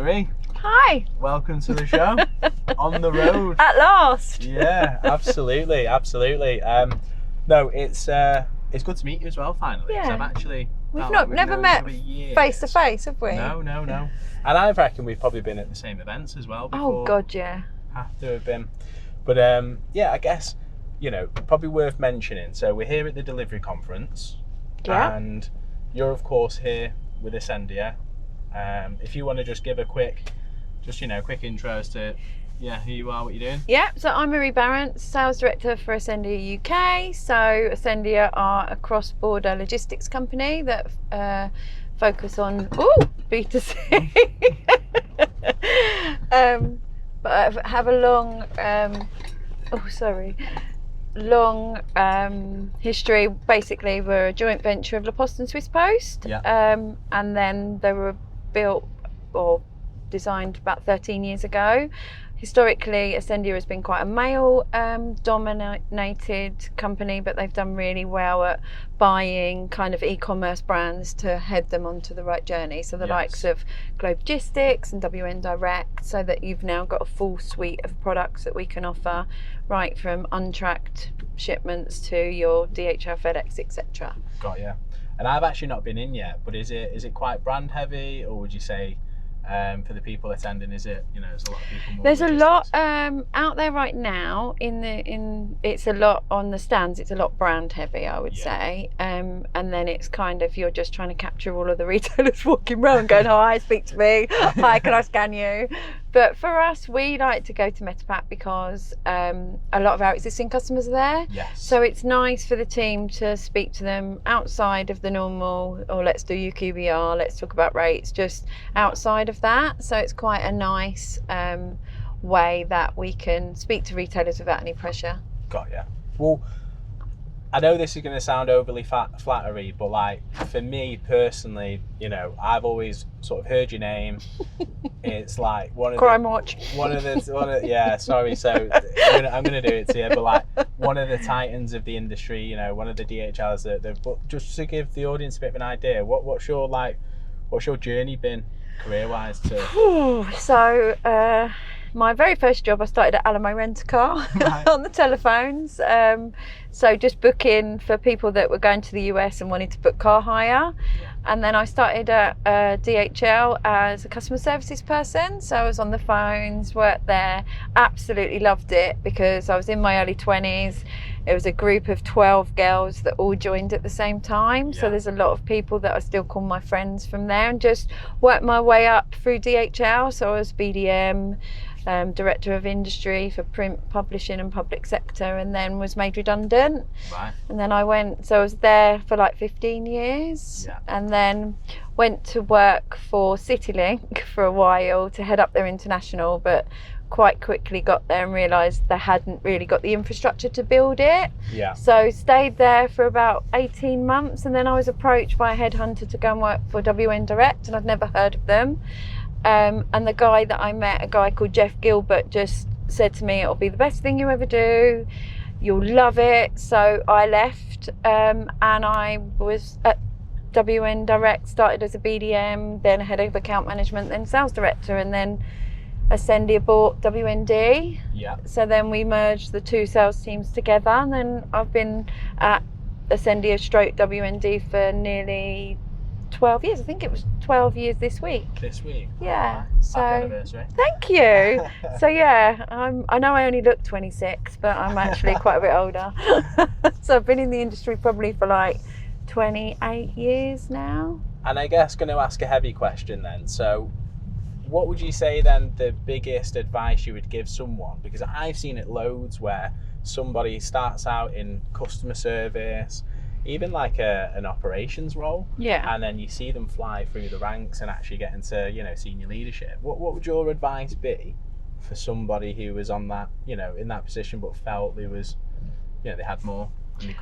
Valerie. Hi. Welcome to the show. On the road. At last. Yeah, absolutely. No, it's good to meet you as well. Finally, Yeah. I've actually We've we've never known met each other years. face to face, have we? No. And I reckon we've probably been at the same events as well before. Oh God, yeah. Have to have been. But yeah, I guess probably worth mentioning. So we're here at the delivery conference. Yeah. And you're of course here with Asendia. If you want to just give a quick intro as to who you are, what you're doing. Yeah, so I'm Marie Barrance, Sales Director for Asendia UK. So Asendia are a cross-border logistics company that focus on B2C. But have a long history. Basically, we're a joint venture of La Poste and Swiss Post. Yeah. And then they were built or designed about 13 years ago. Historically, Asendia has been quite a male dominated company, but they've done really well at buying kind of e-commerce brands to head them onto the right journey. So the likes of Globe Logistics and WN Direct, so that you've now got a full suite of products that we can offer, right from untracked shipments to your DHL, FedEx, etc. Got you. And I've actually not been in yet, but is it quite brand heavy, or would you say for the people attending, is it there's a lot of people more there's logistics? A lot out there right now it's a lot on the stands. It's a lot brand heavy, I would say, and then it's kind of you're just trying to capture all of the retailers walking around going, hi, speak to me, hi, can I scan you? But for us, we like to go to Metapack because a lot of our existing customers are there. Yes. So it's nice for the team to speak to them outside of the normal, or let's do UQBR, let's talk about rates, just outside of that. So it's quite a nice way that we can speak to retailers without any pressure. Got ya. Well, I know this is going to sound overly flattery, but like for me personally, I've always sort of heard your name. It's like Crime Watch. Yeah, sorry. So I'm gonna do it to you, but like one of the titans of the industry, one of the DHLs but just to give the audience a bit of an idea, what's your journey been career-wise to? So my very first job, I started at Alamo Rent-A-Car on the telephones. So just booking for people that were going to the US and wanted to book car hire. And then I started at DHL as a customer services person. So I was on the phones, worked there, absolutely loved it because I was in my early 20s. It was a group of 12 girls that all joined at the same time. So there's a lot of people that I still call my friends from there, and just worked my way up through DHL. So I was BDM, Director of Industry for print, publishing and public sector, and then was made redundant. Right. And then I was there for like 15 years, and then went to work for CityLink for a while to head up their international, but quite quickly got there and realised they hadn't really got the infrastructure to build it. Yeah. So stayed there for about 18 months, and then I was approached by a headhunter to go and work for WN Direct, and I'd never heard of them. And the guy that I met, a guy called Jeff Gilbert, just said to me, it'll be the best thing you ever do, you'll love it. So I left, and I was at WN Direct, started as a BDM, then head of account management, then sales director, and then Asendia bought WND. Yeah. So then we merged the two sales teams together, and then I've been at Asendia / WND for nearly 12 years. I think it was 12 years this week. Yeah. Right. So Happy anniversary. Thank you. So yeah, I know I only look 26, but I'm actually quite a bit older. So I've been in the industry probably for like 28 years now. And I guess going to ask a heavy question then. So what would you say then the biggest advice you would give someone? Because I've seen it loads where somebody starts out in customer service, even like an operations role, and then you see them fly through the ranks and actually get into senior leadership. What would your advice be for somebody who was on that in that position but felt there was they had more and they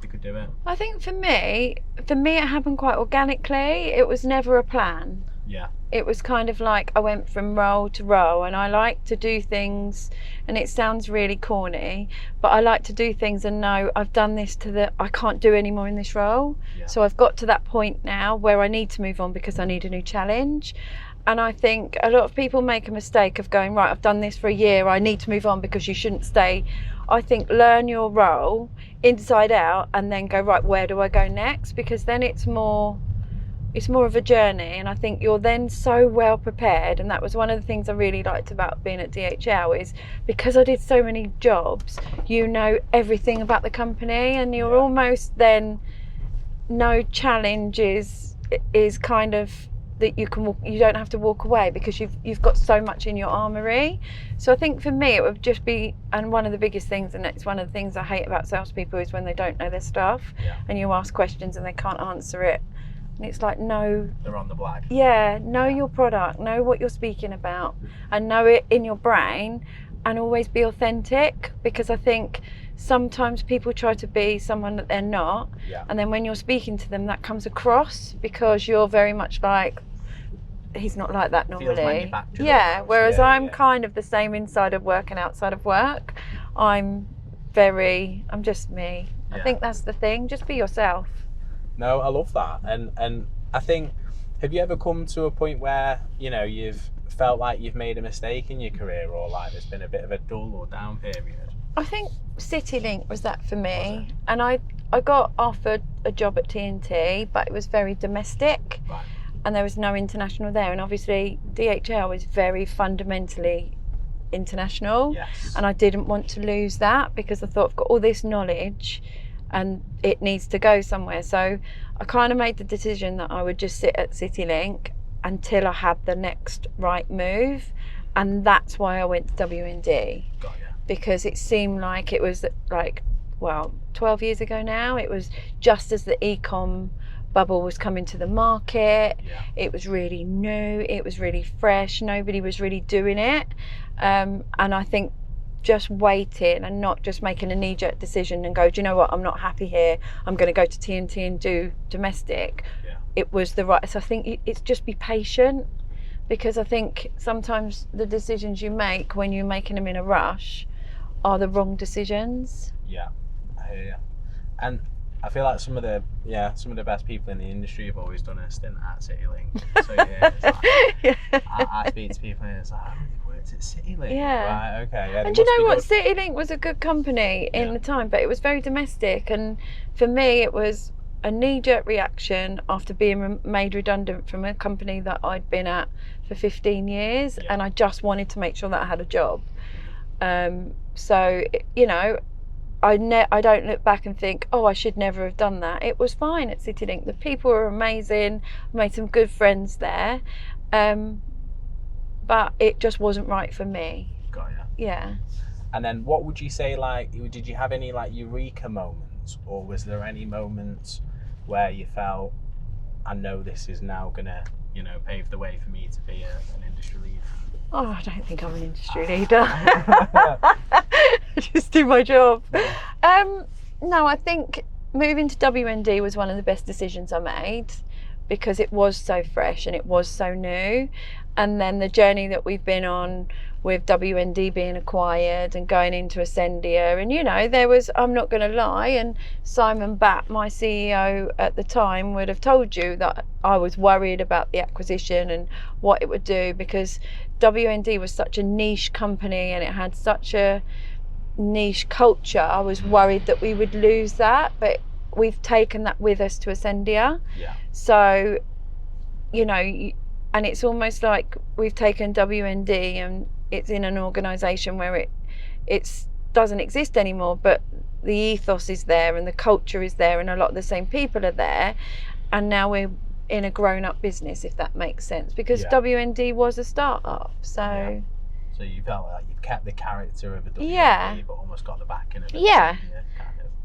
could do it? I think for me it happened quite organically. It was never a plan. Yeah. It was kind of like I went from role to role, and I like to do things, and it sounds really corny, but I like to do things and know I've done this I can't do any more in this role. So I've got to that point now where I need to move on because I need a new challenge. And I think a lot of people make a mistake of going, right, I've done this for a year, I need to move on because you shouldn't stay. I think learn your role inside out and then go, right, where do I go next? Because then it's more of a journey, and I think you're then so well prepared. And that was one of the things I really liked about being at DHL, is because I did so many jobs, you know everything about the company, and you're almost then, no challenge is kind of that you don't have to walk away because you've got so much in your armory. So I think for me it would just be, and one of the biggest things, and it's one of the things I hate about salespeople, is when they don't know their stuff and you ask questions and they can't answer it. And it's like, no, they're on the black. Yeah, know your product, know what you're speaking about, and know it in your brain, and always be authentic. Because I think sometimes people try to be someone that they're not, and then when you're speaking to them, that comes across because you're very much like, he's not like that normally. Yeah, whereas I'm kind of the same inside of work and outside of work. I'm just me. I think that's the thing. Just be yourself. No, I love that. And I think, have you ever come to a point where, you know, you've felt like you've made a mistake in your career, or like there's been a bit of a dull or down period? I think CityLink was that for me. And I got offered a job at TNT, but it was very domestic. Right. And there was no international there. And obviously DHL is very fundamentally international. Yes. And I didn't want to lose that, because I thought I've got all this knowledge and it needs to go somewhere. So I kind of made the decision that I would just sit at CityLink until I had the next right move. And that's why I went to WND. Got you. Because it seemed like it was like, 12 years ago now. It was just as the e-com bubble was coming to the market. It was really new, it was really fresh, nobody was really doing it. And I think just waiting and not just making a knee-jerk decision and go, do you know what, I'm not happy here, I'm going to go to TNT and do domestic. It was the right. So I think it's just be patient, because I think sometimes the decisions you make when you're making them in a rush are the wrong decisions. Yeah, I hear you. And I feel like some of the best people in the industry have always done a stint at CityLink. So it's like, I speak to people and it's like, oh, they worked at CityLink. Yeah. Right, okay. Yeah, and do you know what? CityLink was a good company in the time, but it was very domestic. And for me, it was a knee-jerk reaction after being made redundant from a company that I'd been at for 15 years. And I just wanted to make sure that I had a job. So, you know, I don't look back and think, oh, I should never have done that. It was fine at CityLink. The people were amazing. I made some good friends there. But it just wasn't right for me. Got ya. Yeah. And then what would you say, like, did you have any like eureka moments, or was there any moments where you felt, I know this is now gonna, you know, pave the way for me to be an industry leader? Oh, I don't think I'm an industry leader. I just do my job. No, I think moving to WND was one of the best decisions I made, because it was so fresh and it was so new. And then the journey that we've been on with WND being acquired and going into Asendia, and you know, there was, I'm not going to lie, and Simon Batt, my CEO at the time, would have told you that I was worried about the acquisition and what it would do, because WND was such a niche company and it had such a niche culture. I was worried that we would lose that, but we've taken that with us to Asendia. So, you know, and it's almost like we've taken WND and it's in an organisation where it doesn't exist anymore, but the ethos is there and the culture is there and a lot of the same people are there, and now we're in a grown-up business, if that makes sense, because WND was a start-up. So so you felt like you've kept the character of a WND but almost got the backing of it.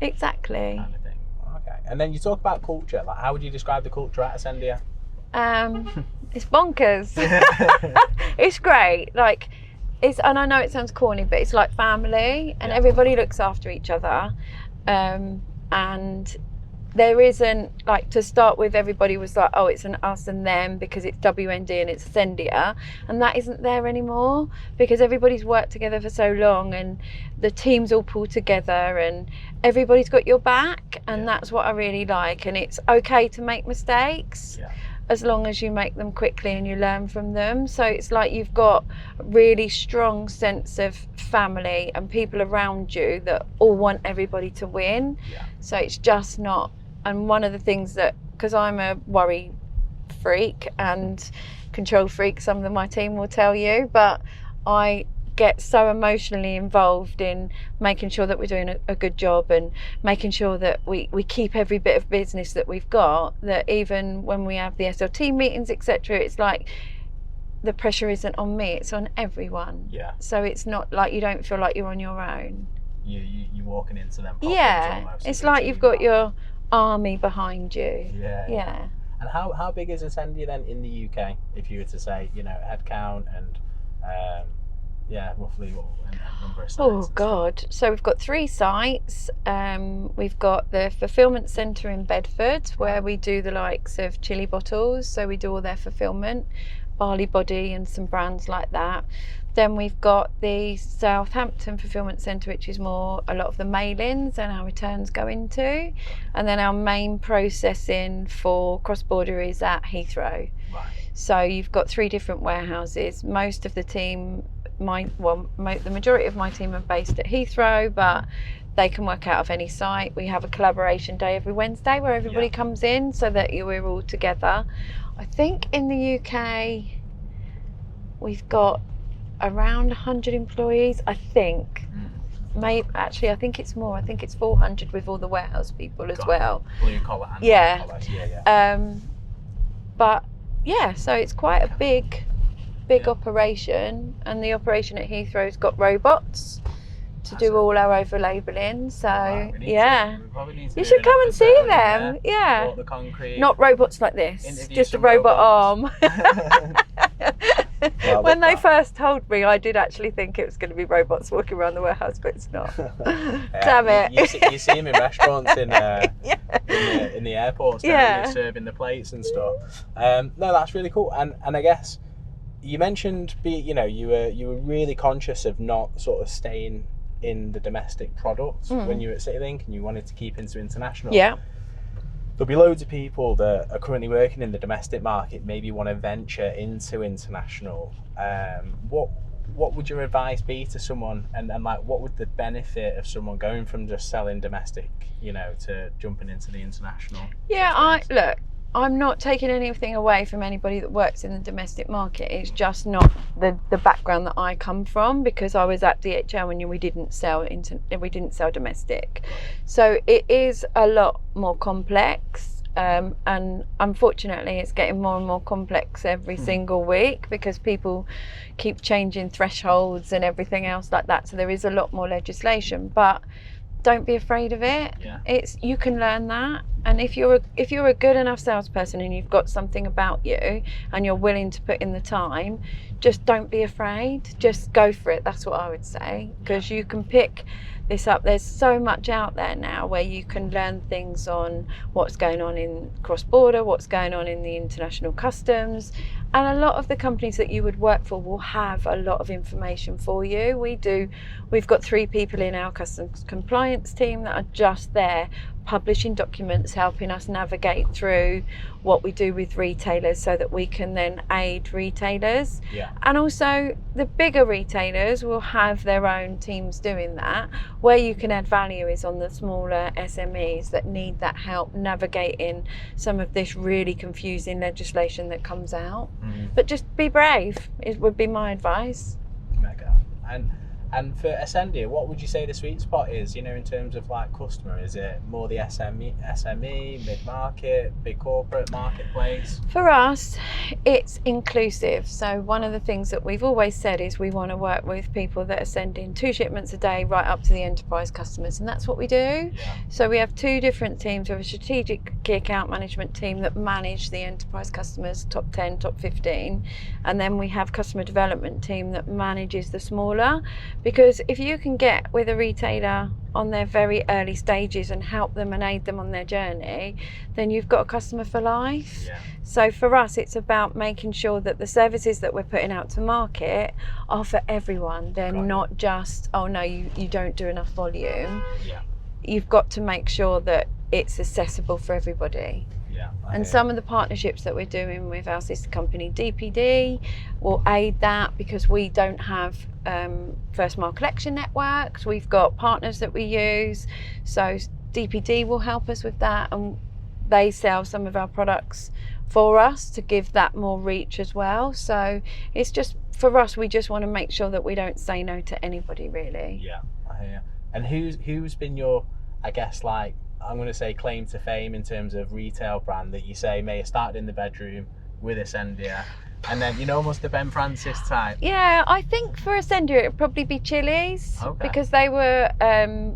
Exactly. Kind of thing. Okay. And then you talk about culture. Like, how would you describe the culture at Asendia? It's bonkers. It's great. Like, and I know it sounds corny, but it's like family, and everybody looks after each other. And there isn't, like, to start with, everybody was like, oh, it's an us and them because it's WND and it's Asendia, and that isn't there anymore, because everybody's worked together for so long and the team's all pulled together and everybody's got your back, and that's what I really like. And it's okay to make mistakes. as long as you make them quickly and you learn from them. So it's like you've got a really strong sense of family and people around you that all want everybody to win. Yeah. So it's just not, and one of the things that, because I'm a worry freak and control freak, some of my team will tell you, but I get so emotionally involved in making sure that we're doing a good job and making sure that we keep every bit of business that we've got, that even when we have the SLT meetings, etc., it's like the pressure isn't on me, it's on everyone. Yeah. So it's not like you don't feel like you're on your own. You're walking into them problems. Yeah, Almost it's like you've got your army behind you. Yeah. And how big is Asendia then in the UK, if you were to say, headcount and roughly what number of sites? Oh God! So we've got 3 sites. We've got the fulfillment centre in Bedford, where we do the likes of chili bottles. So we do all their fulfillment, Barley Body, and some brands like that. Then we've got the Southampton fulfillment centre, which is more a lot of the mail-ins and our returns go into. And then our main processing for cross-border is at Heathrow. Right. So you've got 3 different warehouses. Most of the team, the majority of my team are based at Heathrow, but they can work out of any site. We have a collaboration day every Wednesday where everybody comes in so that we're all together. I think in the UK we've got around 100 employees, I think. Maybe, actually, I think it's more. I think it's 400 with all the warehouse people as well. Blue collar and yeah. white collar. But yeah, so it's quite a big operation, and the operation at Heathrow's got robots to do all our over labelling. So you should come and see them. Yeah. The concrete. Not robots like this, just a robot arm. When they first told me, I did actually think it was going to be robots walking around the warehouse, but it's not. Damn it. You see them in restaurants in the airports, serving the plates and stuff. No, that's really cool. And I guess you mentioned you were really conscious of not sort of staying in the domestic products when you were at CityLink, and you wanted to keep into international. Yeah. There'll be loads of people that are currently working in the domestic market, maybe want to venture into international. What would your advice be to someone, and like what would the benefit of someone going from just selling domestic, to jumping into the international? Yeah, I'm not taking anything away from anybody that works in the domestic market. It's just not the background that I come from, because I was at DHL when we didn't sell domestic. So it is a lot more complex, and unfortunately it's getting more and more complex every single week, because people keep changing thresholds and everything else like that. So there is a lot more legislation, but don't be afraid of it. You can learn that, and if you're a good enough salesperson and you've got something about you and you're willing to put in the time, just don't be afraid, just go for it. That's what I would say, because you can pick this up. There's so much out there now where you can learn things on what's going on in cross-border, what's going on in the international customs, and a lot of the companies that you would work for will have a lot of information for you. We've got 3 people in our customs compliance team that are just there publishing documents, helping us navigate through what we do with retailers so that we can then aid retailers. And also the bigger retailers will have their own teams doing that. Where you can add value is on the smaller SMEs that need that help navigating some of this really confusing legislation that comes out. But just be brave, it would be my advice. Mega. And for Asendia, what would you say the sweet spot is, in terms of like customer? Is it more the SME, mid-market, big corporate, marketplace? For us, it's inclusive. So one of the things that we've always said is we want to work with people that are sending 2 shipments a day right up to the enterprise customers, and that's what we do. So we have 2 different teams. We have a strategic key account management team that manage the enterprise customers, top 10, top 15, and then we have customer development team that manages the smaller. Because if you can get with a retailer on their very early stages and help them and aid them on their journey, then you've got a customer for life. So for us, it's about making sure that the services that we're putting out to market are for everyone. They're not just, oh no, you don't do enough volume. You've got to make sure that it's accessible for everybody. Yeah. And some of the partnerships that we're doing with our sister company DPD will aid that, because we don't have first mile collection networks. We've got partners that we use, so DPD will help us with that, and they sell some of our products for us to give that more reach as well. So it's just, for us, we just want to make sure that we don't say no to anybody, really. Yeah, I hear. And who's been your, I guess, like, I'm going to say claim to fame in terms of retail brand that you say may have started in the bedroom with Asendia, and then, you know, almost the Ben Francis type? Yeah, I think for Asendia it would probably be Chili's, Okay. because they were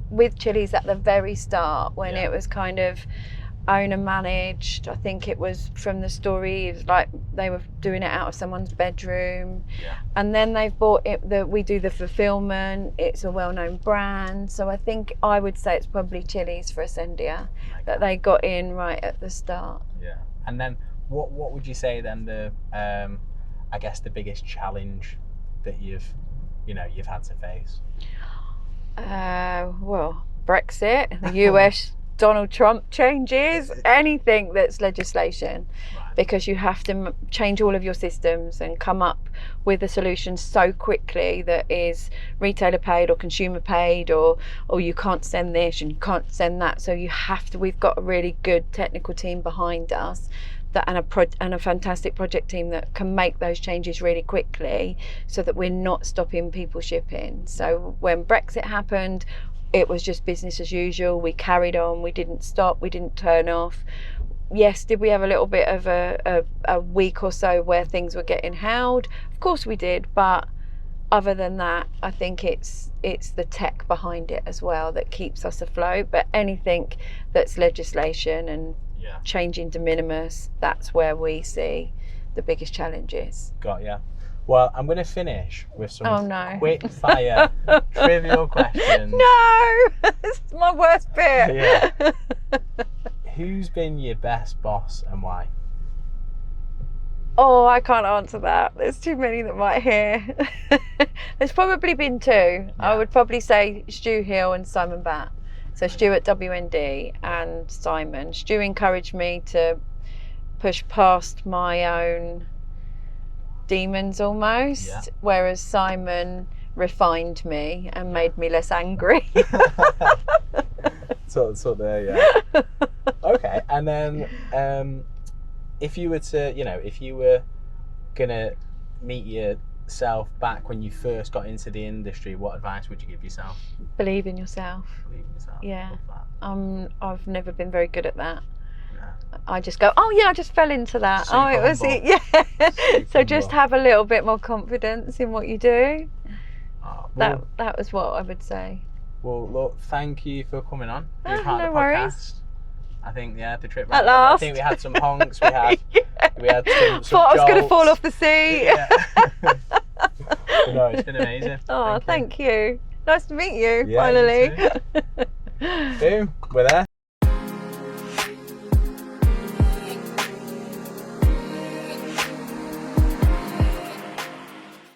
with Chili's at the very start when it was kind of owner managed. I think it was from the story, it was like they were doing it out of someone's bedroom, and then they've bought it. We do the fulfillment. It's a well-known brand, so I think I would say it's probably Chili's for Asendia that they got in right at the start. Yeah. And then what would you say then the I guess the biggest challenge that you've had to face? Well, Brexit, the US. Donald Trump changes, anything that's legislation, because you have to change all of your systems and come up with a solution so quickly that is retailer paid or consumer paid, or you can't send this and you can't send that. So we've got a really good technical team behind us and a fantastic project team that can make those changes really quickly, so that we're not stopping people shipping. So when Brexit happened, it was just business as usual. We carried on. We didn't stop. We didn't turn off. Yes, did we have a little bit of a week or so where things were getting held? Of course we did, but other than that, I think it's the tech behind it as well that keeps us afloat. But anything that's legislation and changing de minimis, that's where we see the biggest challenges. Got ya. Well, I'm going to finish with some quick fire trivial questions. No, this is my worst bit. Yeah. Who's been your best boss and why? Oh, I can't answer that. There's too many that might hear. There's probably been two. Yeah. I would probably say Stu Hill and Simon Batt. So Stu at WND and Simon. Stu encouraged me to push past my own demons almost, whereas Simon refined me and made me less angry. so there, yeah. Okay, and then if you were gonna meet yourself back when you first got into the industry, what advice would you give yourself? Believe in yourself. Believe in yourself. Yeah. Love that. I've never been very good at that. I just go, oh yeah, I just fell into that. Super it was humble. it, yeah. Super So just humble. have a little bit more confidence in what you do. Well, that was what I would say. Well, look, thank you for coming on. Oh, Part of no the worries. podcast. I think the trip. At last. I think we had some honks. We had some Thought I was going to jolts. fall off the seat. Yeah. No, it's been amazing. Oh, thank you. Nice to meet you. Yeah, finally. you too. Boom, we're there.